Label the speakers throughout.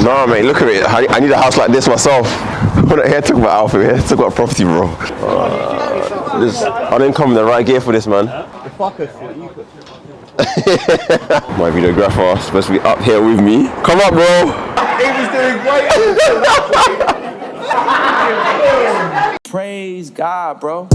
Speaker 1: No, mate, look at it. I need a house like this myself. We're not here to talk about Alfred, we're here to talk about property, bro. I didn't come in the right gear for this, man. My videographer supposed to be up here with me. Come up, bro.
Speaker 2: He was doing great.
Speaker 3: Praise God, bro.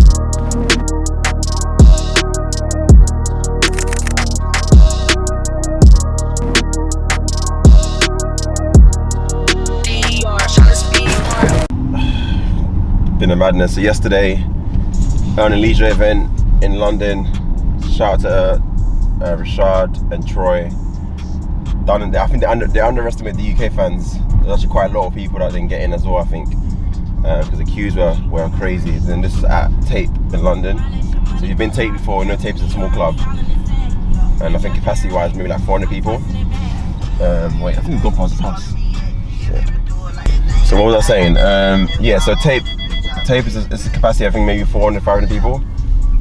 Speaker 1: Been a madness. So yesterday, on a leisure event in London, shout out to Rashad and Troy. I think they underestimate the UK fans. There's actually quite a lot of people that didn't get in as well, I think, because the queues were crazy. And this is at Tape in London. So if you've been Tape before, you know Tape is a small club, and I think capacity-wise, maybe like 400 people. Wait, I think we've gone past his house. Yeah. So what was I saying? Yeah, so Tape is a capacity, I think maybe 400, 500 people,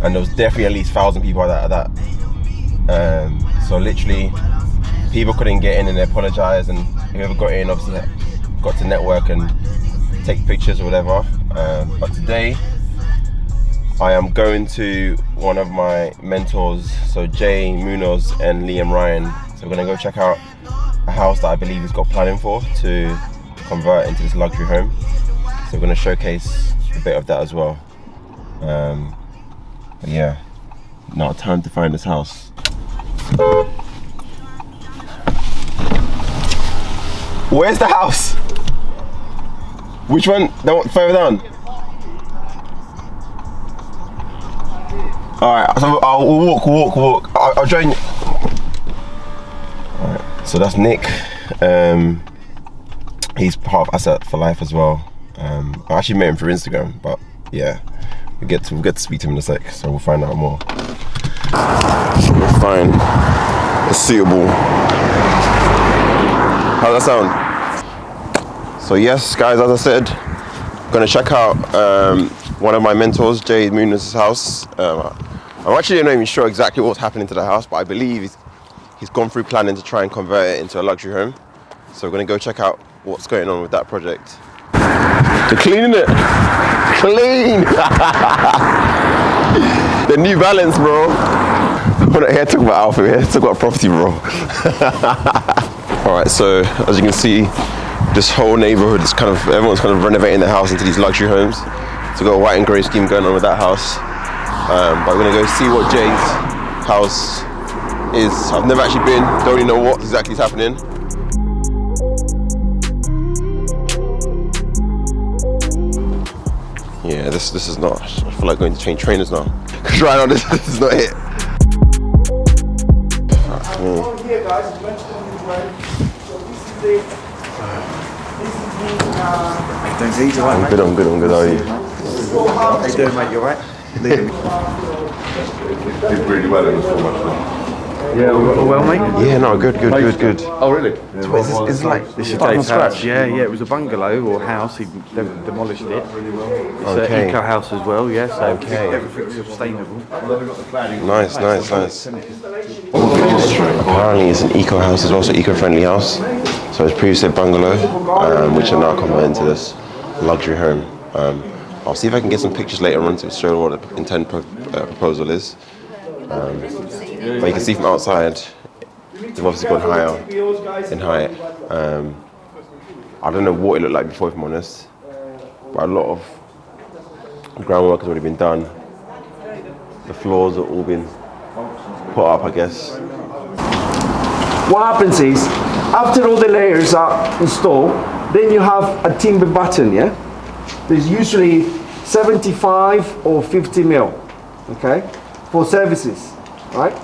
Speaker 1: and there was definitely at least 1,000 people at that. So literally, people couldn't get in and they apologised, and whoever got in obviously got to network and take pictures or whatever. But today, I am going to one of my mentors, so Jay Munoz and Liam Ryan. So we're gonna go check out a house that I believe he's got planning for to convert into this luxury home. So we're gonna showcase a bit of that as well. But yeah, now time to find this house. Where's the house? Which one? That one further down? Alright, so I'll walk. I'll join you. Alright, so that's Nick. He's part of Asset for Life as well. I actually met him through Instagram, but yeah, we'll get to speak to him in a sec, so we'll find out more. So we'll find a suitable. How's that sound? So yes, guys, as I said, I'm gonna check out one of my mentors, Jay Munoz's house. I'm actually not even sure exactly what's happening to the house, but I believe he's gone through planning to try and convert it into a luxury home. So we're gonna go check out what's going on with that project. They're cleaning it. Clean! The New Balance, bro. We're not here to talk about Alfred, we're here to talk about property, bro. Alright, so as you can see, this whole neighborhood is everyone's kind of renovating their house into these luxury homes. So we've got a white and grey scheme going on with that house. But we're gonna go see what Jay's house is. I've never actually been, don't really know what exactly is happening. Yeah, this is not, I feel like going to change trainers now. Because right now this is not it.
Speaker 2: Here guys, it's lunch on the way. So this is the
Speaker 1: I'm good, how are you?
Speaker 2: How you doing, mate? You alright?
Speaker 1: Did really well in this format.
Speaker 2: Yeah, all well, mate?
Speaker 1: Yeah, no, good.
Speaker 2: Oh, really?
Speaker 1: So it's like,
Speaker 2: This is
Speaker 1: starting
Speaker 2: Dave's
Speaker 1: from
Speaker 2: house.
Speaker 1: scratch?
Speaker 2: Yeah, it was a bungalow or house. He demolished it. It's
Speaker 1: Okay.
Speaker 2: an eco house as well, yeah, so
Speaker 1: Okay.
Speaker 2: everything's sustainable.
Speaker 1: Nice. Apparently it's an eco house as well, so eco-friendly house. So it's previously a bungalow, which are now converted into this luxury home. I'll see if I can get some pictures later on to show what the intended proposal is. But you can see from outside, they've obviously gone higher in height. I don't know what it looked like before, if I'm honest, but a lot of groundwork has already been done. The floors have all been put up, I guess.
Speaker 4: What happens is, after all the layers are installed, then you have a timber button, yeah? There's usually 75 or 50 mil, okay, for services, right?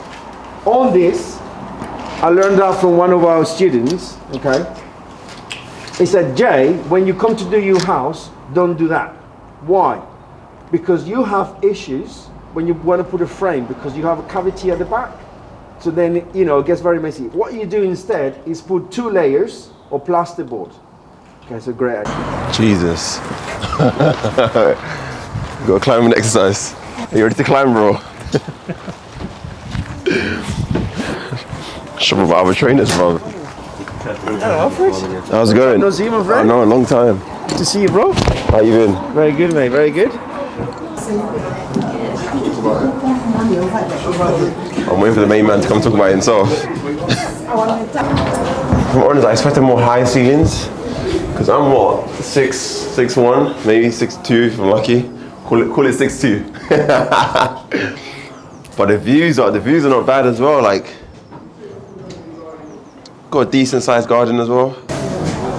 Speaker 4: On this, I learned that from one of our students, okay? He said, Jay, when you come to do your house, don't do that. Why? Because you have issues when you want to put a frame, because you have a cavity at the back. So then, it gets very messy. What you do instead is put 2 layers of plasterboard. Okay, so great idea.
Speaker 1: Jesus. Got a climbing exercise. Are you ready to climb, bro? Shop of other trainers, bro.
Speaker 4: Hello, Alfred.
Speaker 1: How's it going?
Speaker 4: No, see you, my
Speaker 1: I
Speaker 4: friend.
Speaker 1: know, a long time.
Speaker 4: Good to see you, bro.
Speaker 1: How you been?
Speaker 4: Very good, mate. Very good.
Speaker 1: I'm waiting for the main man to come talk about himself. From honest, I expected more high ceilings. Because I'm what? 6'1", maybe 6'2" if I'm lucky. Call it 6'2". But the views are not bad as well. Like, got a decent sized garden as well.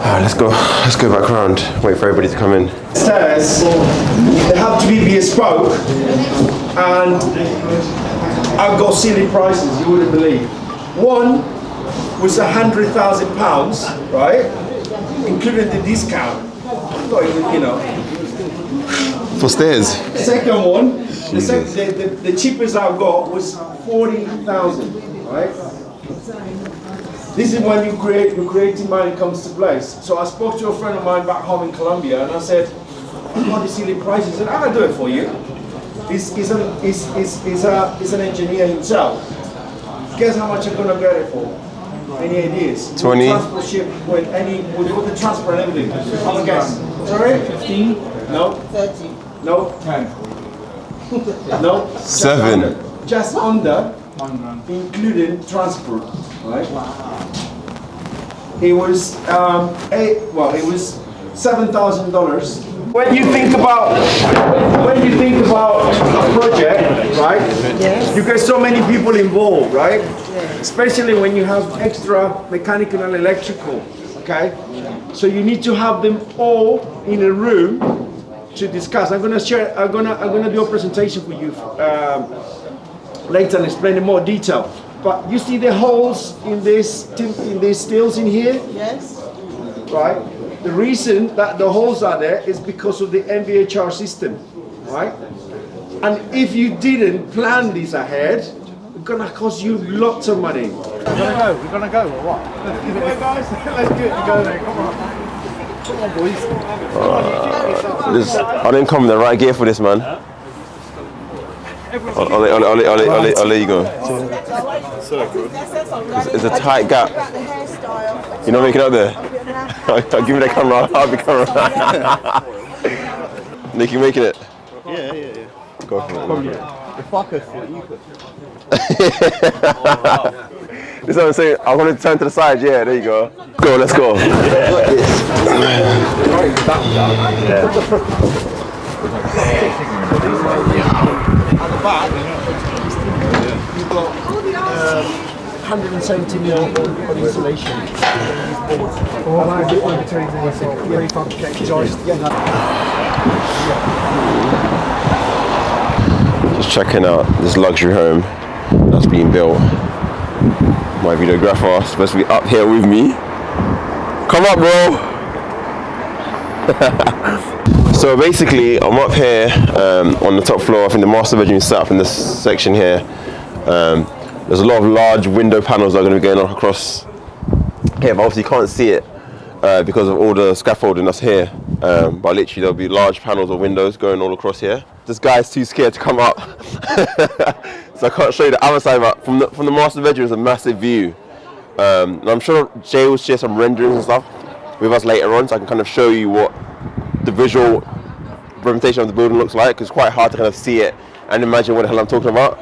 Speaker 1: Let's go back around. Wait for everybody to come in.
Speaker 2: Stairs, they have to be bespoke, and I've got silly prices you wouldn't believe. One was £100,000, right? Including the discount. Not even, you know.
Speaker 1: For stairs.
Speaker 2: Second one, the cheapest I've got was 40,000, right? This is when your creative mind comes to place. So I spoke to a friend of mine back home in Colombia, and I said, "What are silly prices?" He said, "I'll do it for you." He's an engineer himself. Guess how much I'm gonna get it for? Any ideas?
Speaker 1: 20.
Speaker 2: Transport ship with the transport and everything. Have a guess. Sorry? 15? No. 30. No. 10. No.
Speaker 1: 7.
Speaker 2: Just under, including transport. Right? Wow. It was it was $7,000. When you think about a project, right?
Speaker 3: Yes.
Speaker 2: You get so many people involved, right? Yes. Especially when you have extra mechanical and electrical, okay? So you need to have them all in a room to discuss. I'm gonna do a presentation for you later and explain in more detail. But you see the holes in these steels in here?
Speaker 3: Yes.
Speaker 2: Right? The reason that the holes are there is because of the MVHR system, right? And if you didn't plan this ahead, it's gonna cost you lots of money.
Speaker 4: We're gonna go or what?
Speaker 2: Let's do it, guys. Let's do it together. Come on. Come on, boys.
Speaker 1: I didn't come in the right gear for this, man. I'll let you go. It's a tight gap. You're not making it up there? Give me the camera. I'll be camera. Nick, you making it?
Speaker 5: Yeah.
Speaker 1: Go for it.
Speaker 5: The fucker foot, you could.
Speaker 1: This is what I'm saying. I want to turn to the side. Yeah, there you go. Go, let's go.
Speaker 4: At the back, you've got 170 mil on insulation.
Speaker 1: Just checking out this luxury home that's being built. My videographer is supposed to be up here with me. Come up, bro. So basically, I'm up here on the top floor. I think the master bedroom is set up in this section here. There's a lot of large window panels that are going to be going across here, but obviously you can't see it because of all the scaffolding that's here. But literally there'll be large panels of windows going all across here. This guy's too scared to come up, so I can't show you the other side. But from the master bedroom is a massive view. And I'm sure Jay will share some renderings and stuff with us later on, so I can kind of show you what the visual representation of the building looks like. It's quite hard to kind of see it and imagine what the hell I'm talking about,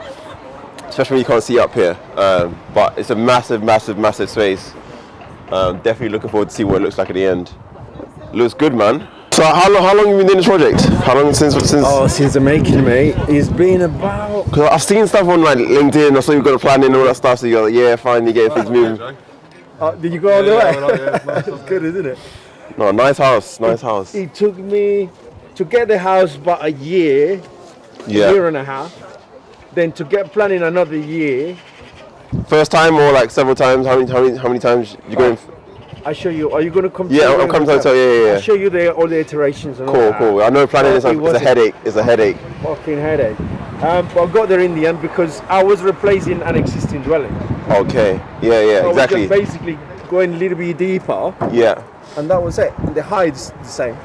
Speaker 1: especially when you can't see up here. But it's a massive space. Definitely looking forward to see what it looks like at the end. Looks good, man. So how long have you been doing this project? How long since?
Speaker 4: Oh, since the making, mate. It's been about...
Speaker 1: Because I've seen stuff on like LinkedIn. I saw you've got a plan and all that stuff. So you're like, yeah, finally getting things moving.
Speaker 4: Did you go all the way? It's good, isn't it?
Speaker 1: No, nice house.
Speaker 4: It took me to get the house about a year, year and a half. Then to get planning another year.
Speaker 1: First time or like several times? How many times you going?
Speaker 4: I show you. Are you going to come?
Speaker 1: Yeah, I'm coming to tell. Yeah.
Speaker 4: I'll show you all the iterations and all that.
Speaker 1: Cool. I know planning is a headache. It's a headache.
Speaker 4: Fucking headache. But I got there in the end because I was replacing an existing dwelling.
Speaker 1: Okay. Yeah.
Speaker 4: So
Speaker 1: Exactly.
Speaker 4: I was just basically going a little bit deeper.
Speaker 1: Yeah.
Speaker 4: And that was it. And the height's the same.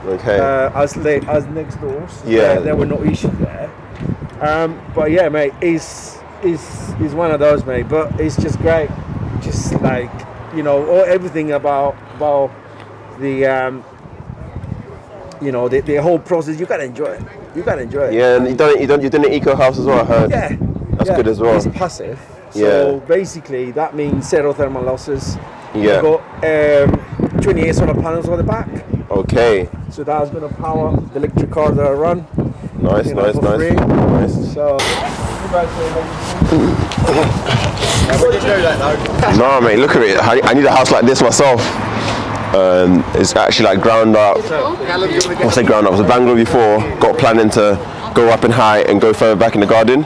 Speaker 1: Okay.
Speaker 4: As next doors.
Speaker 1: Yeah.
Speaker 4: There were no issues there. But yeah, mate, it's one of those, mate. But it's just great. Just like you know, everything about the the whole process. You gotta enjoy it. You gotta enjoy it.
Speaker 1: Yeah, and you done an eco house as well, I heard.
Speaker 4: Yeah.
Speaker 1: That's good as well.
Speaker 4: It's passive. So basically that means zero thermal losses.
Speaker 1: Yeah.
Speaker 4: You've got 28 solar panels on the back.
Speaker 1: Okay.
Speaker 4: So that's going to power the electric car that I run.
Speaker 1: Nice.
Speaker 4: So
Speaker 1: No, mate, look at it. I need a house like this myself. It's actually like ground up. I say ground up. It was a bungalow before. Got planning to go up in height and go further back in the garden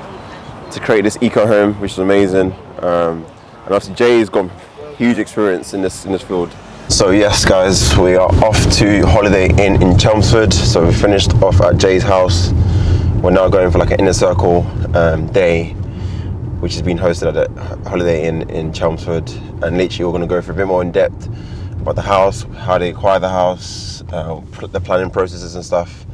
Speaker 1: to create this eco home, which is amazing. And obviously Jay's got huge experience in this field. So yes, guys, we are off to Holiday Inn in Chelmsford. So we finished off at Jay's house. We're now going for like an inner circle day, which has been hosted at the Holiday Inn in Chelmsford. And literally we're going to go for a bit more in depth about the house, how they acquire the house, the planning processes and stuff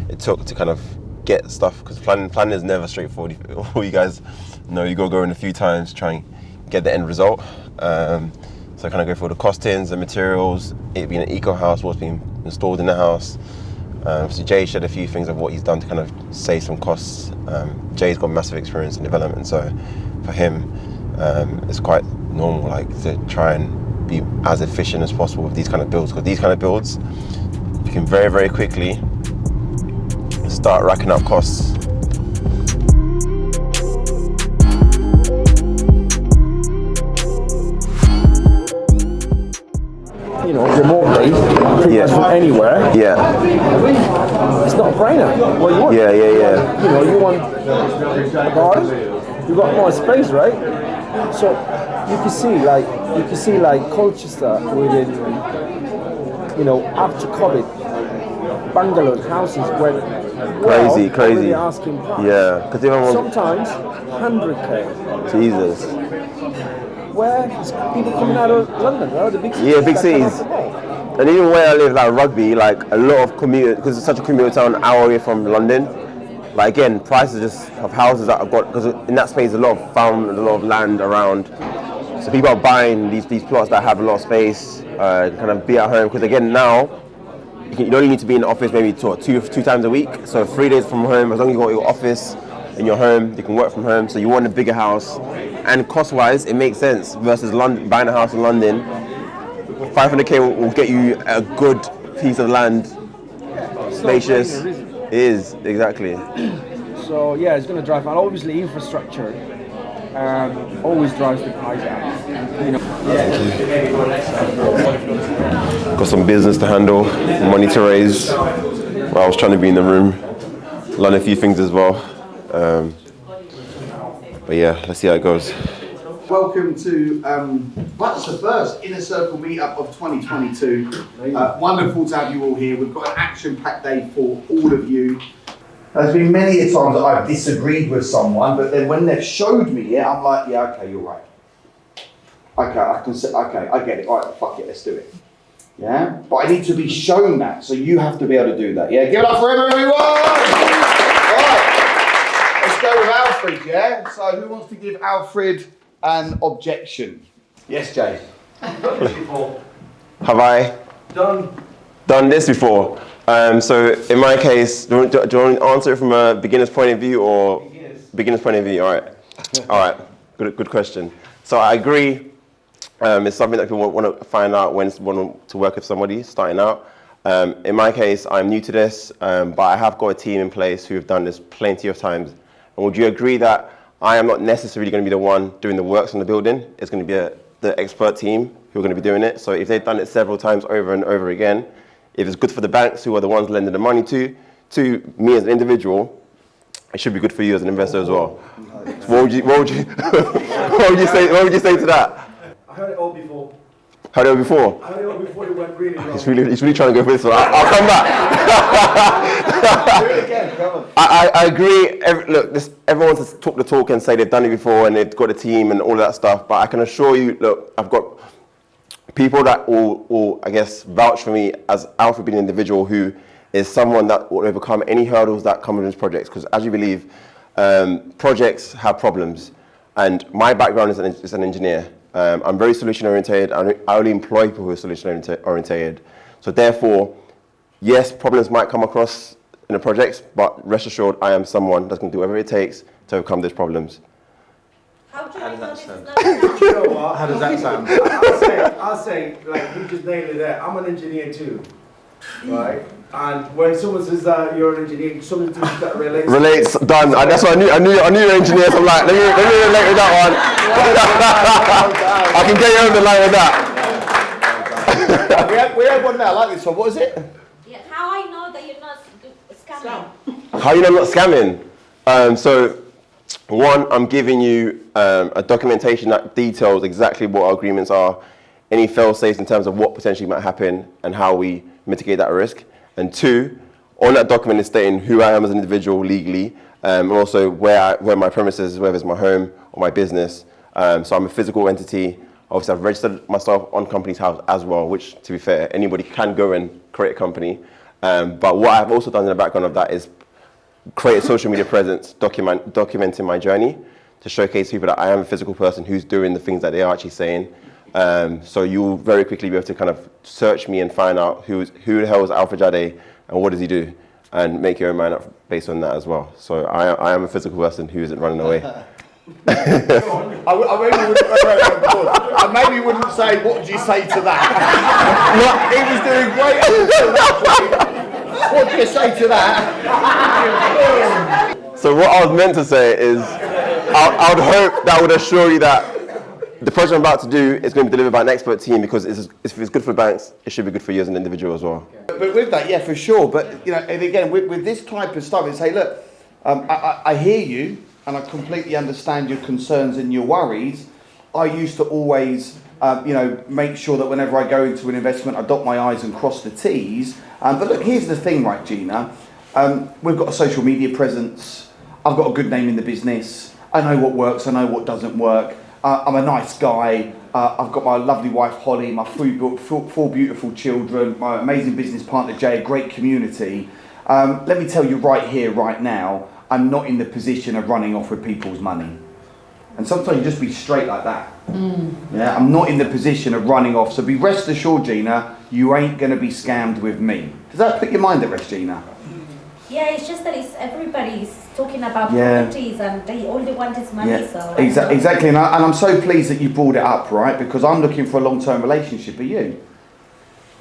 Speaker 1: it took to kind of get stuff, because planning is never straightforward. All you guys know, you go in a few times to try and get the end result. So I kind of go through the costings, the materials, it being an eco house, what's being installed in the house. So Jay shared a few things of what he's done to kind of save some costs. Jay's got massive experience in development, so for him, it's quite normal, like, to try and be as efficient as possible with these kind of builds, because these kind of builds, you can very, very quickly start racking up costs.
Speaker 4: you know, remotely, pretty much from anywhere.
Speaker 1: Yeah.
Speaker 4: It's not a brainer. What you want?
Speaker 1: Yeah.
Speaker 4: You know, you want a garden. You got more space, right? So you can see like Colchester within, you know, after COVID, bungalows, houses went
Speaker 1: crazy.
Speaker 4: really asking price.
Speaker 1: Yeah, because even
Speaker 4: Sometimes 100k.
Speaker 1: Jesus.
Speaker 4: Where is people coming out of London, right? The big cities.
Speaker 1: Yeah, big cities. And even where I live, like Rugby, like a lot of commute, because it's such a commute town, an hour away from London. Like again, prices just of houses that I've got, because in that space, a lot of farm, a lot of land around. So people are buying these plots that have a lot of space, kind of be at home. Because again, now you only need to be in the office maybe two times a week. So 3 days from home, as long as you got your office in your home, you can work from home. So you want a bigger house, and cost-wise, it makes sense versus London, buying a house in London. 500k will get you a good piece of land, spacious. It is, exactly.
Speaker 4: So yeah, it's going to drive, and obviously infrastructure always drives the price out. You know.
Speaker 1: Got some business to handle, money to raise. Well, I was trying to be in the room, learn a few things as well. But yeah, let's see how it goes.
Speaker 3: Welcome to, that's the first Inner Circle meetup of 2022. Wonderful to have you all here. We've got an action-packed day for all of you. There's been many a times that I've disagreed with someone, but then when they've showed me it, I'm like, yeah, okay, you're right. Okay, I get it. All right, fuck it, let's do it. Yeah? But I need to be shown that, so you have to be able to do that. Yeah, give it up for everyone! Right, let's go with Alfred, yeah? So who wants to give Alfred an objection? Yes, Jay.
Speaker 1: Have I done this before? So in my case, do you want to answer it from a beginner's point of view or beginner's point of view? All right. Good question. So I agree. It's something that people want to find out when want to work with somebody starting out. In my case, I'm new to this, but I have got a team in place who have done this plenty of times. And would you agree that I am not necessarily going to be the one doing the works on the building? It's going to be the expert team who are going to be doing it. So if they've done it several times over and over again, if it's good for the banks who are the ones lending the money to me as an individual, it should be good for you as an investor as well. So what would you say to that?
Speaker 4: I heard it all before.
Speaker 1: Heard it all before?
Speaker 4: I heard it all before it went really wrong.
Speaker 1: He's really trying to go for this one. I'll come back.
Speaker 3: Do it again, come on.
Speaker 1: I agree. Everyone wants to talk the talk and say they've done it before and they've got a team and all that stuff. But I can assure you, look, I've got people that will, I guess, vouch for me as Alfred being an individual who is someone that will overcome any hurdles that come with his projects. Because as you believe, projects have problems. And my background is an engineer. I'm very solution oriented. I only employ people who are solution oriented. So therefore, yes, problems might come across in the projects, but rest assured, I am someone that's going to do whatever it takes to overcome these problems.
Speaker 6: How does that sound?
Speaker 2: You know what?
Speaker 3: How does that sound?
Speaker 2: I'll say, like, you just nailed it there. I'm an engineer too, right? And when someone says that you're an engineer, something that
Speaker 1: Relates, done. That's what I knew you're an engineer, so I'm like, let me relate with that one. I can get you over the line with that.
Speaker 3: we have one now, I like this one. What is it?
Speaker 6: Yeah, how I know that you're not scamming?
Speaker 1: How you know I'm not scamming? So, one, I'm giving you a documentation that details exactly what our agreements are, any fail-safes in terms of what potentially might happen and how we mitigate that risk. And two, on that document is stating who I am as an individual legally, and also where my premises is, whether it's my home or my business. So I'm a physical entity. Obviously, I've registered myself on Companies House as well, which, to be fair, anybody can go and create a company. But what I've also done in the background of that is create a social media presence, documenting my journey to showcase people that I am a physical person who's doing the things that they are actually saying. So you'll very quickly be able to kind of search me and find out who the hell is Alfred Dzadey and what does he do, and make your own mind up based on that as well. So I am a physical person who isn't running away.
Speaker 3: I maybe wouldn't say, what did you say to that? He was doing great until that point. What did you say to that?
Speaker 1: So what I was meant to say is, I would hope that would assure you that the project I'm about to do is going to be delivered by an expert team, because if it's good for banks, it should be good for you as an individual as well.
Speaker 3: But with that, yeah, for sure. But, you know, and again, with this type of stuff, it's, hey, look, I hear you, and I completely understand your concerns and your worries. I used to always, make sure that whenever I go into an investment, I dot my I's and cross the T's. But look, here's the thing, right, Gina? We've got a social media presence. I've got a good name in the business. I know what works. I know what doesn't work. I'm a nice guy. I've got my lovely wife, Holly, my four beautiful children, my amazing business partner, Jay, a great community. Let me tell you right here, right now, I'm not in the position of running off with people's money. And sometimes you just be straight like that. Yeah, I'm not in the position of running off. So be rest assured, Gina, you ain't going to be scammed with me. Does that put your mind at rest, Gina?
Speaker 6: Yeah, it's just that everybody's talking about properties and all they want is money.
Speaker 3: Yeah,
Speaker 6: so
Speaker 3: exactly. And I'm so pleased that you brought it up, right? Because I'm looking for a long-term relationship. Are you?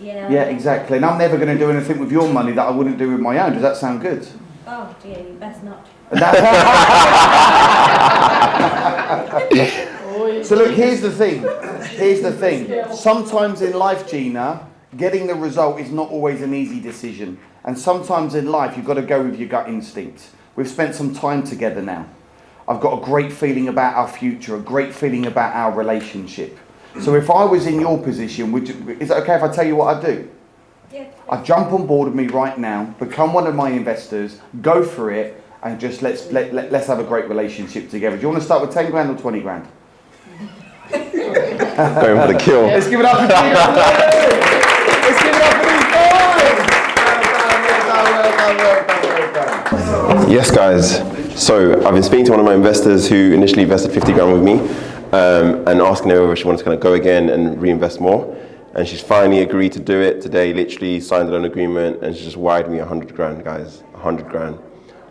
Speaker 6: Yeah.
Speaker 3: Yeah, exactly. And I'm never going to do anything with your money that I wouldn't do with my own. Does that sound good?
Speaker 6: Oh dear, you best not.
Speaker 3: So look, here's the thing. Sometimes in life, Gina, getting the result is not always an easy decision. And sometimes in life, you've got to go with your gut instinct. We've spent some time together now. I've got a great feeling about our future, a great feeling about our relationship. So if I was in your position, is it okay if I tell you what I'd do?
Speaker 6: Yeah.
Speaker 3: I'd jump on board with me right now, become one of my investors, go for it, and just let's have a great relationship together. Do you want to start with 10 grand or 20 grand?
Speaker 1: Going for the kill.
Speaker 3: Let's give it up for Gina. Let's give it up for these boys.
Speaker 1: Yes, guys. So I've been speaking to one of my investors who initially invested 50 grand with me, and asking her whether she wanted to kind of go again and reinvest more. And she's finally agreed to do it today, literally signed an agreement, and she just wired me 100 grand, guys. 100 grand.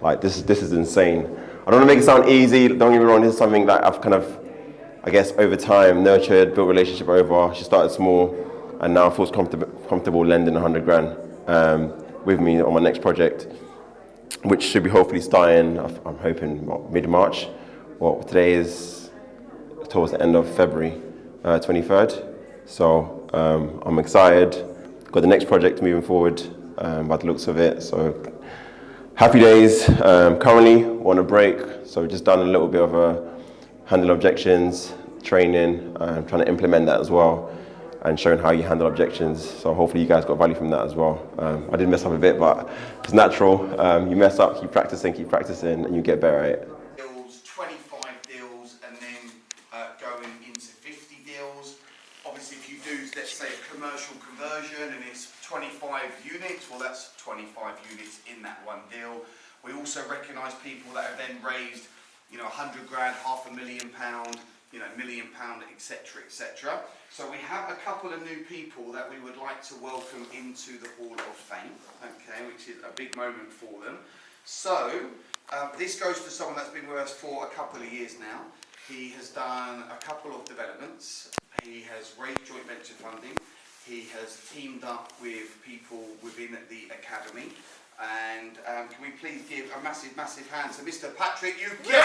Speaker 1: Like, this is insane. I don't want to make it sound easy, don't get me wrong, this is something that I've kind of, I guess, over time, nurtured, built a relationship over. She started small, and now feels comfortable lending 100 grand with me on my next project, which should be hopefully starting, I'm hoping, mid-March. Well, today is towards the end of February, 23rd. So I'm excited. Got the next project moving forward by the looks of it. So happy days. Currently on a break. So we've just done a little bit of a handle objections training. Trying to implement that as well and showing how you handle objections. So hopefully you guys got value from that as well. I did mess up a bit, but it's natural. You mess up, keep practicing, and you get better at it.
Speaker 3: 25 deals, and then going into 50 deals. Obviously, if you do, let's say, a commercial conversion and it's 25 units, well, that's 25 units in that one deal. We also recognise people that have then raised, 100 grand, £500,000, you know, £1 million, etc., etc. So we have a couple of new people that we would like to welcome into the Hall of Fame, okay, which is a big moment for them. So this goes to someone that's been with us for a couple of years now. He has done a couple of developments. He has raised joint venture funding. He has teamed up with people within the academy. And can we please give a massive, massive hand to Mr. Patrick Uke. You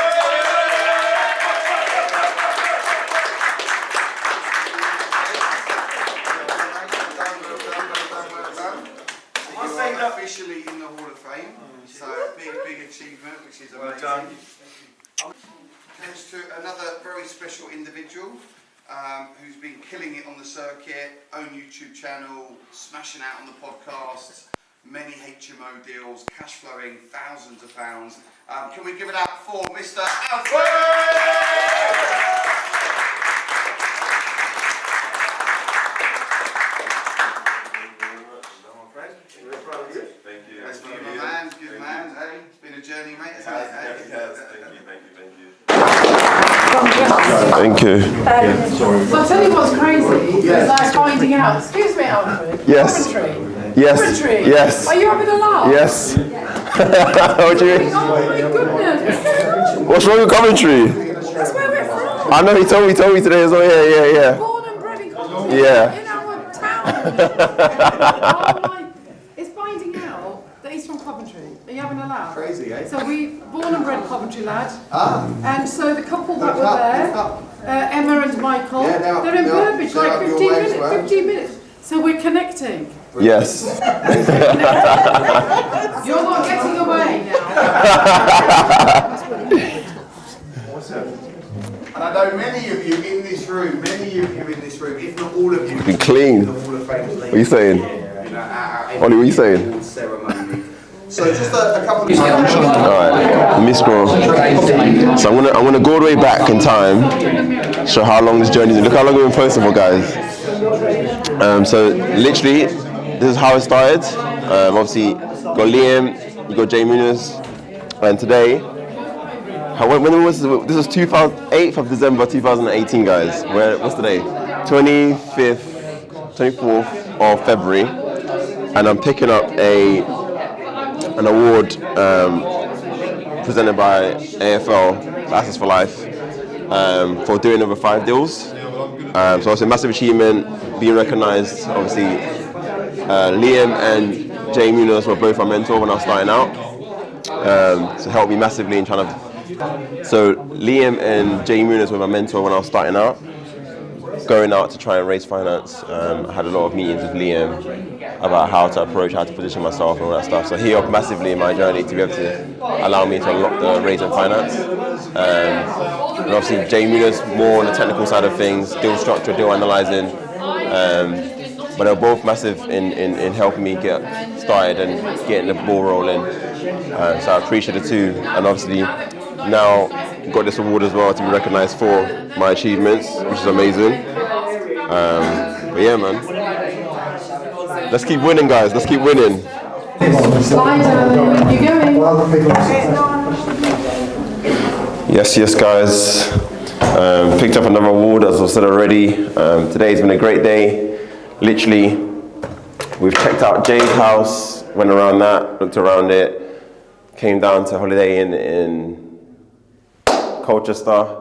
Speaker 3: are officially in the Hall of Fame. So big achievement, which is amazing. Goes to another very special individual who's been killing it on the circuit, own YouTube channel, smashing out on the podcast, many HMO deals, cash flowing thousands of pounds. Can we give it up for Mr. Alfred?
Speaker 1: Thank you.
Speaker 3: That's good man, good man. Hey, it's been a journey, mate. Isn't it?
Speaker 1: Thank you.
Speaker 7: Thank you.
Speaker 8: I'll tell you what's crazy, is like finding out. Excuse me, Alfred.
Speaker 7: Yes.
Speaker 8: Coventry.
Speaker 7: Yes.
Speaker 8: Coventry.
Speaker 7: Yes.
Speaker 8: Are you having a laugh?
Speaker 7: Yes. What do you mean?
Speaker 8: Oh my goodness.
Speaker 7: What's wrong with Coventry?
Speaker 8: That's where we're from.
Speaker 7: I know he told me today as well. Yeah.
Speaker 8: Born and bred in Coventry.
Speaker 7: Yeah.
Speaker 8: In our town. Oh my. It's finding out that he's from Coventry. Are you having a laugh?
Speaker 3: Crazy, eh?
Speaker 8: So we born and bred Coventry lad.
Speaker 3: Ah.
Speaker 8: And so the couple that were there, Emma and Michael,
Speaker 3: Yeah,
Speaker 8: they're in Burbage,
Speaker 3: they're
Speaker 8: like
Speaker 3: up your
Speaker 8: 15
Speaker 3: way as
Speaker 8: minutes.
Speaker 3: well.
Speaker 8: 15 minutes. So we're connecting.
Speaker 7: Yes.
Speaker 8: You're not getting away now.
Speaker 3: And I know many of you in this room, if not all of you,
Speaker 7: Be clean.
Speaker 3: the Hall of Fame.
Speaker 7: What are you saying?
Speaker 3: You know,
Speaker 7: Ollie, what are you saying?
Speaker 3: ceremony. So just a couple of
Speaker 7: Alright, Miscro. So I'm gonna go all the way back in time, show how long this journey is. Look how long we've been posting for, guys. So literally, this is how it started. Obviously, you got Liam, you got Jay Muniz, and today, when was this? Was 8th of December 2018, guys. What's today? 24th of February, and I'm picking up an award presented by AFL, Access for Life, for doing over 5 deals. So it's a massive achievement, being recognised. Obviously, Liam and Jay Muniz were both my mentor when I was starting out. So helped me massively in trying to. So Liam and Jay Muniz were my mentor when I was starting out, going out to try and raise finance. I had a lot of meetings with Liam about how to approach, how to position myself and all that stuff. So he helped massively in my journey to be able to allow me to unlock the raising finance. And obviously Jay Muniz more on the technical side of things, deal structure, deal analysing. But they're both massive in helping me get started and getting the ball rolling. So I appreciate it too. And obviously now got this award as well to be recognised for my achievements, which is amazing. But yeah, man. Let's keep winning, guys. Let's keep winning.
Speaker 8: Slider, you going?
Speaker 7: Yes, guys. Picked up another award, as I said already. Today's been a great day. Literally, we've checked out Jay's house, went around that, looked around it, came down to Holiday Inn in Colchester,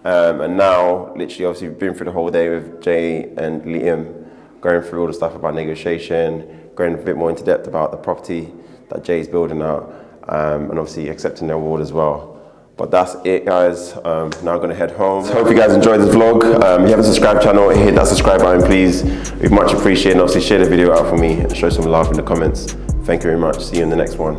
Speaker 7: and now, literally, obviously, we've been through the whole day with Jay and Liam, going through all the stuff about negotiation, going a bit more into depth about the property that Jay's building out, and obviously accepting the award as well. But that's it, guys. Now I'm gonna head home. So hope you guys enjoyed this vlog. If you haven't subscribed to the channel, hit that subscribe button, please. We'd much appreciate it. And obviously share the video out for me and show some love in the comments. Thank you very much. See you in the next one.